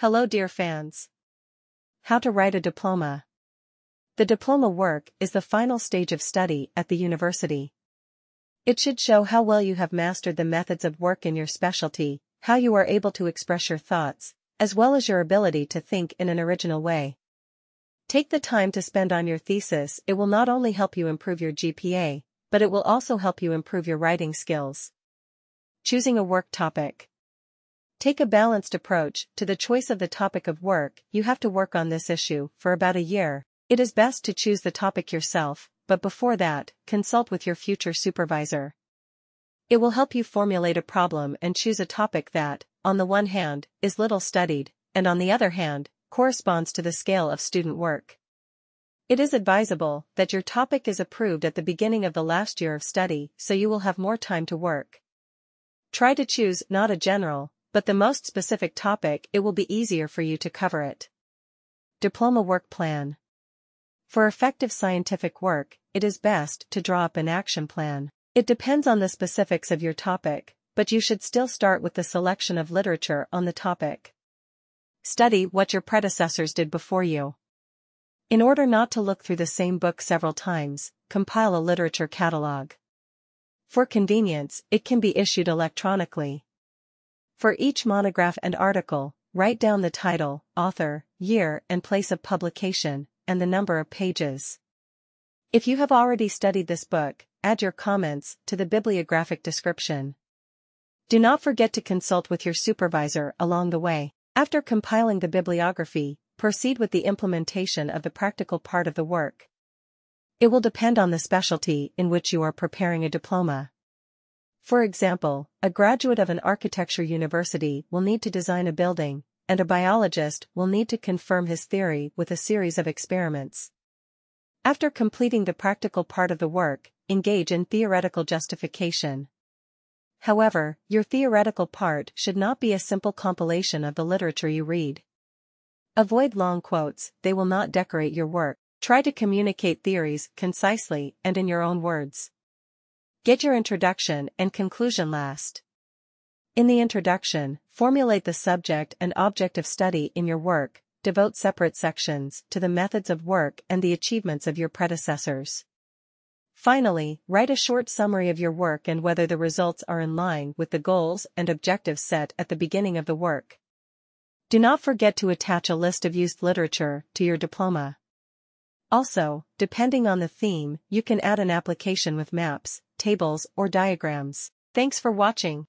Hello dear fans. How to write a diploma. The diploma work is the final stage of study at the university. It should show how well you have mastered the methods of work in your specialty, how you are able to express your thoughts, as well as your ability to think in an original way. Take the time to spend on your thesis. It will not only help you improve your GPA, but it will also help you improve your writing skills. Choosing a work topic. Take a balanced approach to the choice of the topic of work. You have to work on this issue for about a year. It is best to choose the topic yourself, but before that, consult with your future supervisor. It will help you formulate a problem and choose a topic that, on the one hand, is little studied, and on the other hand, corresponds to the scale of student work. It is advisable that your topic is approved at the beginning of the last year of study, so you will have more time to work. Try to choose not a general, but the most specific topic. It will be easier for you to cover it. Diploma work plan. For effective scientific work, it is best to draw up an action plan. It depends on the specifics of your topic, but you should still start with the selection of literature on the topic. Study what your predecessors did before you. In order not to look through the same book several times, compile a literature catalog. For convenience, it can be issued electronically. For each monograph and article, write down the title, author, year and place of publication, and the number of pages. If you have already studied this book, add your comments to the bibliographic description. Do not forget to consult with your supervisor along the way. After compiling the bibliography, proceed with the implementation of the practical part of the work. It will depend on the specialty in which you are preparing a diploma. For example, a graduate of an architecture university will need to design a building, and a biologist will need to confirm his theory with a series of experiments. After completing the practical part of the work, engage in theoretical justification. However, your theoretical part should not be a simple compilation of the literature you read. Avoid long quotes, they will not decorate your work. Try to communicate theories concisely and in your own words. Get your introduction and conclusion last. In the introduction, formulate the subject and object of study in your work, devote separate sections to the methods of work and the achievements of your predecessors. Finally, write a short summary of your work and whether the results are in line with the goals and objectives set at the beginning of the work. Do not forget to attach a list of used literature to your diploma. Also, depending on the theme, you can add an application with maps, tables, or diagrams. Thanks for watching.